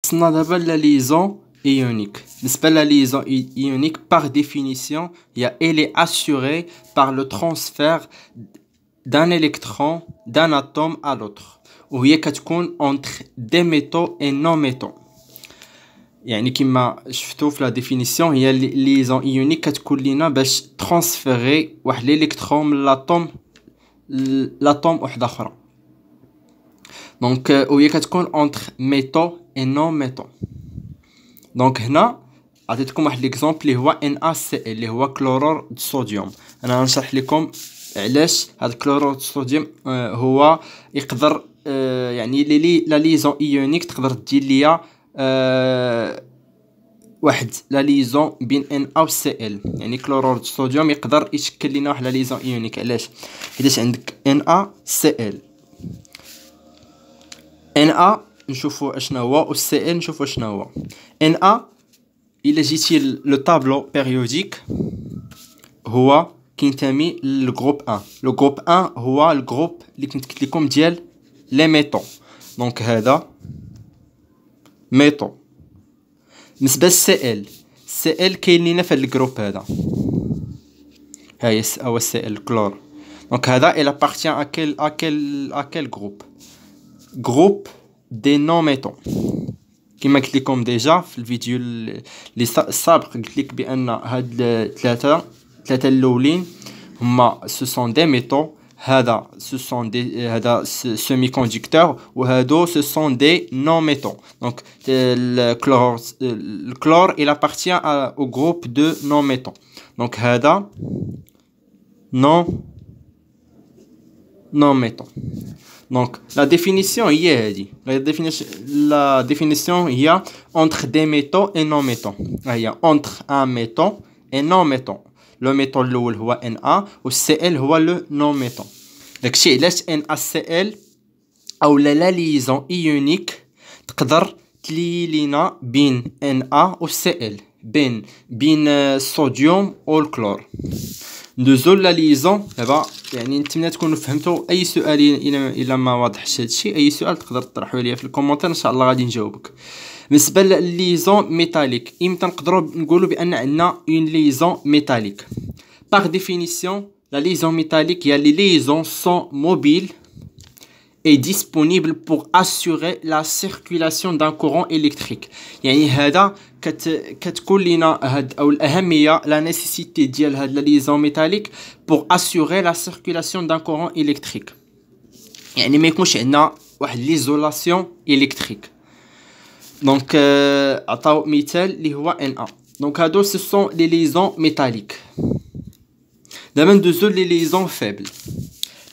خصنا دابا la liaison ionique. بالنسبة la liaison ionique, par définition, elle est assurée par le transfert d'un électron d'un atome à l'autre. وهي كتكون entre des métaux et non métaux. يعني كما شفتوا في لا ديفينيسيون هي ليزون ايونيك كتكون لينا باش ترانسفيري واحد الالكترون من لاتوم واحد اخرى. دونك وهي كتكون entre métaux et non métaux. دونك هنا عطيتكم واحد ليكزامبل اللي هو NaCl اللي هو كلورور د الصوديوم. انا غنشرح لكم علاش هذا كلورور د الصوديوم هو يقدر يعني لا ليزون ايونيك تقدر دير ليا واحد لا ليزون بين Na و Cl. يعني كلورور د الصوديوم يقدر يشكل لنا واحد لا ليزون ايونيك. علاش؟ حيت عندك NaCl Na نشوفوا اشنا هو و Cl نشوفوا اشنا هو. Na الا جيتي لو طابلو بيريوديك هو كينتمي للجروب 1. لو جروب 1 هو الجروب اللي كنت قلت لكم ديال لي ميتون. دونك هذا ميتون. بالنسبه للCl كاين لينا في هذا الجروب هذا. ها هو Cl الكلور. دونك هذا il appartient à quel groupe des non métaux. كما قلت لكم ديجا في الفيديو اللي السابق قلت لك بان هاد ثلاثه الاولين هما سو سون دي ميتaux. هذا سو سون دي هذا سيمي كوندكتور وهادو سو سون دي نون ميتaux. دونك الكلور il appartient au groupe de non métaux. دونك هذا non métaux. Donc la définition هي هذه. La définition هي entre des métaux et non métaux. هي entre un métaux et non métaux. Le métaux الاول هو Na و Cl هو le non métaux. داكشي علاش NaCl او لا ليزون ايونيك تقدر تلي لينا بين Na و Cl بين الصوديوم و الكلور. ندوزو لا ليزون دابا. يعني نتمنى تكونوا فهمتوا. اي سؤال الا ما واضحش هادشي اي سؤال تقدر تطرحوا لي في الكومونتير ان شاء الله غادي نجاوبك. بالنسبه لليزون ميتاليك امتى نقدروا نقولوا بان عندنا اون ليزون ميتاليك؟ باغ ديفينيسيون لا ليزون ميتاليك هي لي ليزون سون موبيل est disponible pour assurer la circulation d'un courant électrique. يعني هذا كتكون لنا هاد او الاهميه لا نيسيسيتي ديال هاد لا ليزون ميتاليك pour assurer la circulation d'un courant électrique. يعني ما يكونش عندنا واحد ليزولاسيون الكتريك. دونك عطاو مثال اللي هو Na. دونك هادو سو سون لي ليزون ميتاليك. دابا ندوزو لي ليزون فيبل.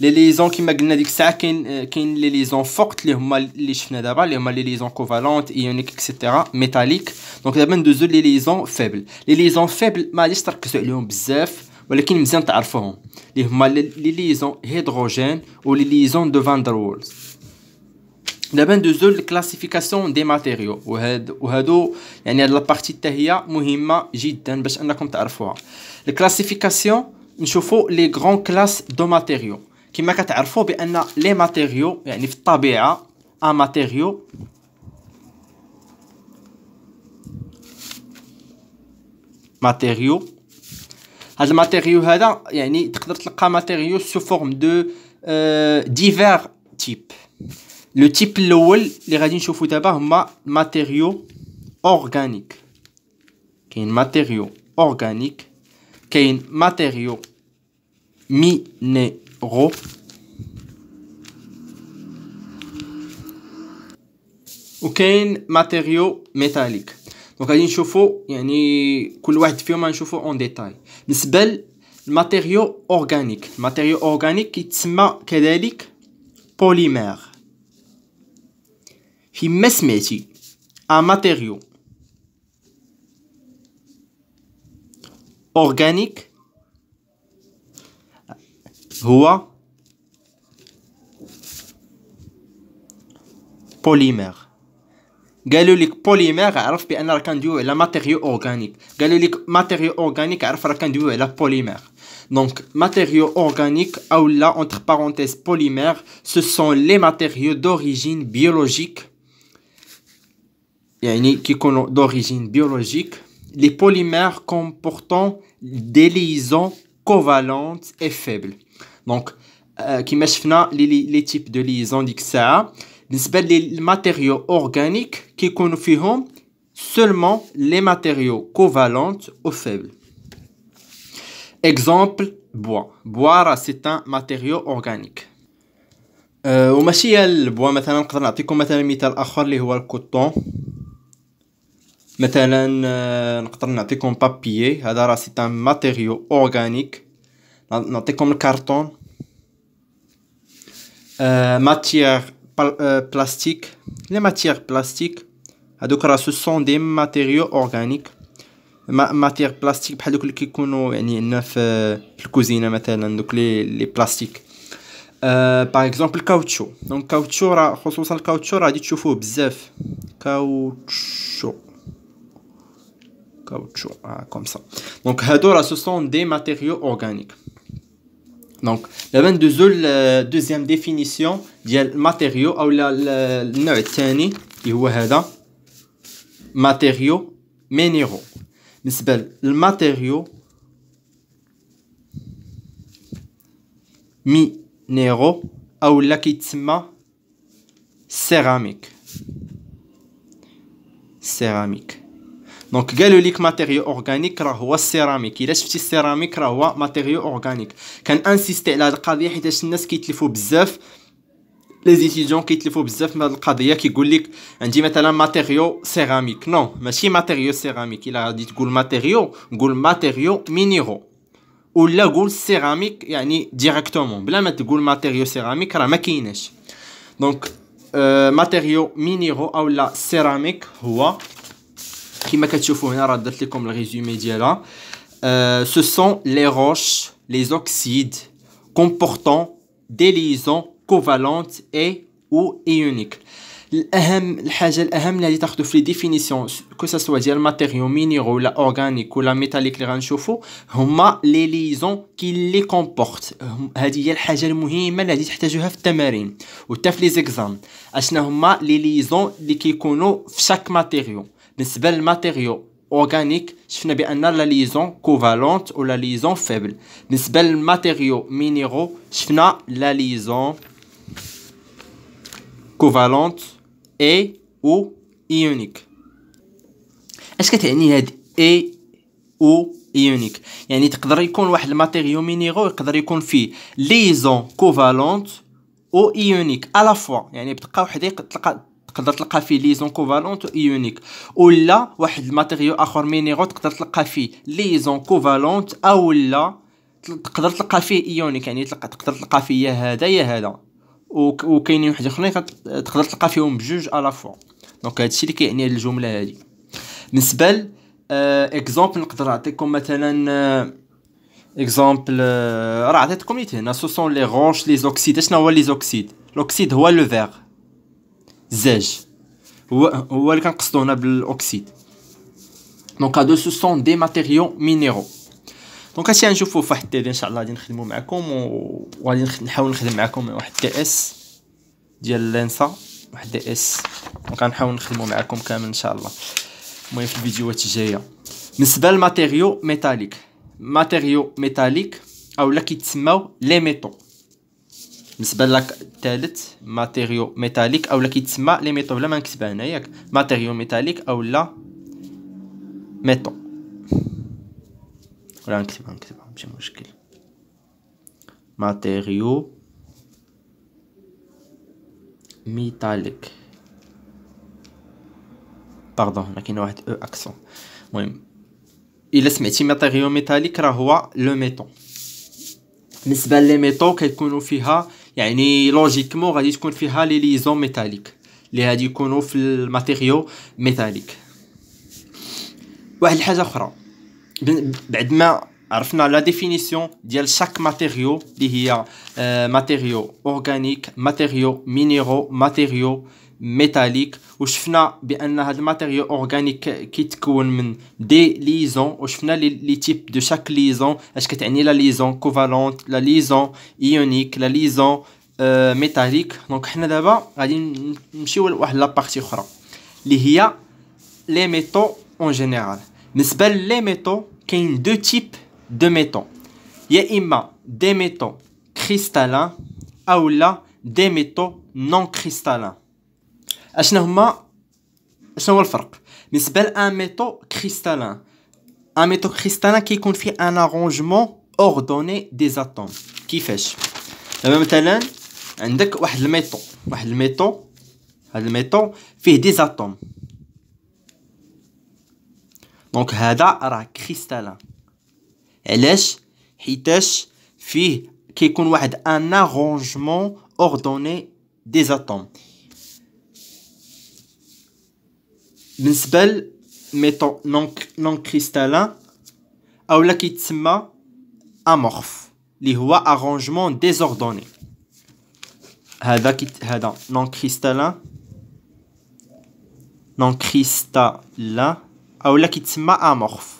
لي ليزون كيما قلنا ديك الساعه كاين لي ليزون فورت اللي هما اللي شفنا دابا اللي هما لي ليزون كوفالونت ايونيك اكسيتيرا ميتاليك. دونك دابا ندوزو لي ليزون فيبل. لي ليزون فيبل ما غاديش تركزوا عليهم بزاف ولكن مزيان تعرفوهم اللي هما لي ليزون هيدروجين و لي ليزون دو فاندر وولز. دابا ندوزو للكلاسيفيكاسيون دي ماتيريو وهادو يعني هاد لابارتي حتى هي مهمه جدا باش انكم تعرفوها. الكلاسيفيكاسيون نشوفوا لي غران كلاس دو ماتيريو. كما كتعرفوا بان لي ماتيريو يعني في الطبيعه ماتيريو هاد الماتيريو هذا يعني تقدر تلقى ماتيريو سو فورم دو ديفير تيب. لو تيب الاول اللي غادي نشوفو دابا هما ماتيريو اورغانيك. كاين ماتيريو اورغانيك كاين ماتيريو مينيرو وكاين ماتيريو ميتاليك. دونك غادي نشوفوا يعني كل واحد فيهم غنشوفوا اون ديتاي. بالنسبه للماتيريو اورغانيك الماتيريو اورغانيك كيتسمى كذلك بوليمير. فيما سمعتي ان ماتيريو اورغانيك هو بوليمير. قالوا لك بوليمير عرف بان راه كندويو على ماتيريو اورغانيك. قالوا لك ماتيريو اورغانيك عرف راه كندويو على بوليمير. Donc, matériaux organiques, ou là, entre parenthèses, polymères, ce sont les matériaux d'origine biologique يعني كيكونوا d'origine biologique les polymères comportant des liaisons covalentes et faibles. Donc كيما شفنا لي تيب دو ليزون ديك الساعه بالنسبه للماتيريو اورغانيك كيكونوا فيهم seulement les matériaux covalents ou faibles. Exemple, bois. Bois, c'est un matériau organique. وماشي البوا مثلا نقدر نعطيكم مثلا مثال اخر اللي هو الكوطون. مثلا نقدر نعطيكم بابيي، هذا راه سي ان ماتيريو اورغانيك. نعطيكم الكرتون. ماتيير بلاستيك. لي ماتيير بلاستيك هادوك راه سو سون دي ماتيريو اورغانيك. ماتير بلاستيك بحال دوك اللي كيكونوا يعني عندنا في الكوزينه مثلا دوك لي بلاستيك. باغ اكزومبل الكاوتشو. دونك الكاوتشو راه خصوصا الكاوتشو راه غادي تشوفوه بزاف. كاوتشو كوم سا. دونك هادو راه سو سون دي ماتيريو اورغانيك. دونك دابا ندوزو دوزيام ديفينيسيون ديال الماتيريو او النوع الثاني اللي هو هذا ماتيريو مينيرو. بالنسبه للماتيريو مينيرو او لا كيتسمى سيراميك. دونك قالوا لك ماتيريو اورغانيك راه هو السيراميك. الا شفتي السيراميك راه هو ماتيريو اورغانيك. كان انسيستي على هذه القضيه حيت الناس كيتلفوا بزاف، لي زيتيديون كيتلفوا بزاف من هذه القضيه. كيقول لك عندي مثلا ماتيريو سيراميك. نو ماشي ماتيريو سيراميك. الا غادي تقول ماتيريو قول ماتيريو مينيرو ولا قول سيراميك يعني ديريكتومون بلا ما تقول ماتيريو سيراميك راه ما كايناش. دونك ماتيريو مينيرو او لا سيراميك هو كما كتشوفوا هنا راه درت لكم الريزومي ديالها. ce sont les roches, les oxydes comportant des liaisons covalentes et ou ioniques. الحاجه الاهم اللي غادي تاخذوا في لي ديفينيسيون كو سوا ديال ماتيريو مينيرو ولا اورغانيك ولا ميتاليك اللي غنشوفوا هما لي ليزون كي لي كومبورت. هذه هي الحاجه المهمه اللي غادي تحتاجوها في التمارين وحتى في لي زيكزام. اشنا هما لي ليزون اللي كيكونوا في شاك ماتيريو. بالنسبه للماتيريو اورغانيك شفنا بان لا ليزون كوفالونت ولا ليزون فيبل. بالنسبه للماتيريو مينيرو شفنا لا ليزون كوفالونت اي او ايونيك. اش كتعني هاد اي او ايونيك؟ يعني تقدر يكون واحد الماتيريو مينيرو يقدر يكون فيه ليزون كوفالونت او ايونيك الا فوا. يعني بتلقى وحده تقدر تلقى فيه ليزون كوفالونت و ايونيك، ولا واحد الماتيريو اخر مينيرو تقدر تلقى فيه ليزون كوفالونت او لا تقدر تلقى فيه ايونيك. يعني تقدر تلقى فيه يا هذا يا هذا، وكاينين واحد اخرين تقدر تلقى فيهم بجوج الا فوا. دونك هادشي اللي كيعني الجمله هذه. بالنسبه ل اكزامبل نقدر نعطيكم مثلا اكزامبل راه عطيتكم نيت هنا سو سون لي روش لي زوكسيد. شنو هو لي زوكسيد؟ لوكسيد هو لو فيغ الزاج، هو اللي كنقصدو هنا بالاكسيد. دونك هادو سو سون دي ماتيريو مينيرو. دونك هادشي غنشوفوه في واحد التيدي ان شاء الله غادي نخدمو معكم، وغادي نحاول نخدم معكم واحد تي اس ديال لينسا، واحد دي اس. دونك غنحاول نخدمو معكم كامل ان شاء الله المهم في الفيديوهات الجايه. بالنسبه للماتيريو ميتاليك، ماتيريو ميتاليك او لا كيتسماو لي ميتو. بالنسبه لك الثالث ماتيريو ميتاليك او لا كيتسمى لي ميتو بلا ما نكتبها هنا ياك. ماتيريو ميتاليك او لا ميتو ولا نكتبها ماشي مشكل. ماتيريو ميتاليك باردون هنا كاين واحد او اكسون. المهم الا سمعتي ماتيريو ميتاليك راه هو لو ميتو. بالنسبه لي ميتو كيكونوا فيها يعني لوجيكمون غادي تكون فيها لي ليزون ميتاليك اللي غادي يكونوا في الماتيريو ميتاليك. واحد الحاجه اخرى بعد ما عرفنا لا ديفينيسيون ديال شاك ماتيريو اللي هي ماتيريو اورغانيك، ماتيريو مينيرو، ماتيريو ميتاليك، وشفنا بان هاد الماتيريو اورغانيك كيتكون من دي ليزون، وشفنا لي تيب دو شاك ليزون اش كتعني لا ليزون كوفالونت، لا ليزون ايونيك، لا ليزون ميتاليك. دونك حنا دابا غادي نمشيو لواحد لا بارتي اخرى اللي هي les métaux en général. بالنسبة les métaux كاين deux types de métaux. يا إما des métaux cristallins أو لا des métaux non cristallins. شنو هو الفرق بالنسبة لأن ميتو كريستالين؟ ان ميتو كريستالين كيكون فيه ان arrangement ordonné des atomes. كيفاش؟ دابا مثلا عندك واحد الميتو هذا الميتو فيه دي اتوم، دونك هذا راه كريستالين. علاش؟ حيتاش فيه كيكون واحد ان arrangement ordonné des atomes. بالنسبة لميتو نون كريستالين اولا كيتسمى امورف اللي هو arrangement désordonné. هذا نون كريستالين اولا كيتسمى امورف،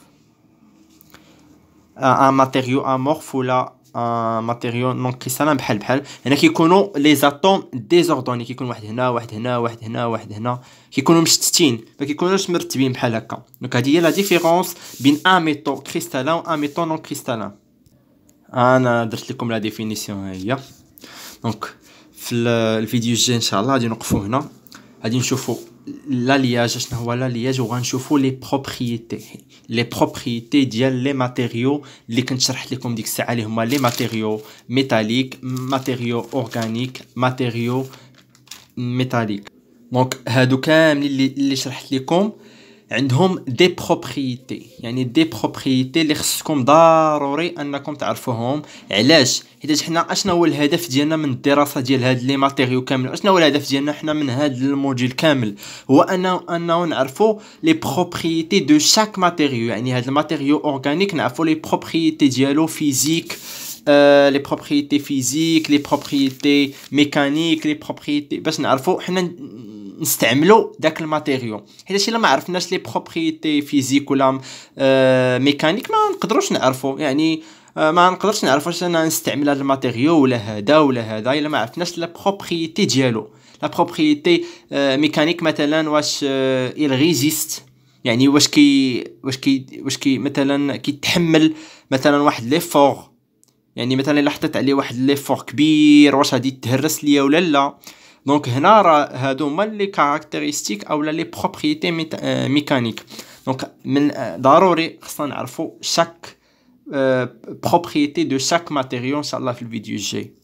ان ماتيريو امورف ولا ان ماتيريو نون كريستالين بحال هنا كيكونوا لي زاتوم ديزوردوني، كيكون واحد هنا واحد هنا واحد هنا واحد هنا، كيكونوا مشتتين ما كيكونوش مرتبين بحال هكا. دونك هذه هي لا ديفيرونس بين ان ميتو كريستالين و ان ميتو نون كريستالين. انا درت لكم لا ديفينيسيون ها هي. دونك في الفيديو الجاي ان شاء الله غادي نوقفوا هنا، غادي نشوفوا l'alliage. شنو هو l'alliage؟ وغنشوفوا لي بروبريتي ديال لي ماتيريو اللي كنت شرحت لكم ديك الساعه، اللي هما لي ماتيريو ميتاليك، ماتيريو اورغانيك، ماتيريو ميتاليك. دونك هادو كاملين اللي شرحت لكم عندهم دي بروبريتي، يعني دي بروبريتي اللي خصكم ضروري انكم تعرفوهم. علاش؟ حيت حنا اشنا هو الهدف ديالنا من الدراسه ديال هاد لي ماتيريو كامل؟ اشنا هو الهدف ديالنا حنا من هاد الموديل كامل؟ هو انه نعرفوا لي بروبريتي دو شاك ماتيريو. يعني هاد الماتيريو اورغانيك نعرفوا لي بروبريتي ديالو فيزيك، لي بروبريتي فيزيك، لي بروبريتي ميكانيك، لي بروبريتي باش نعرفوا حنا نستعملوا داك الماتيريو. حيت الا ما عرفناش لي بروبريتي فيزيك ولا ميكانيك ما نقدروش نعرفوا، يعني ما نقدرش نعرف واش انا نستعمل هذا الماتيريو ولا هذا الا ما عرفناش لا بروبريتي ديالو. لا بروبريتي ميكانيك مثلا واش il ريزيست، يعني واش كي مثلا كيتحمل مثلا واحد لي فور، يعني مثلا الا حطيت عليه واحد لي فور كبير واش غادي تهرس ليا ولا لا. دونك هنا راه هادو هما لي كاركتيرستيك اولا لي بروبريتي ميكانيك. دونك من ضروري خصنا نعرفوا شاك propriété de chaque matériau. Inch'Allah في الفيديو الجاي.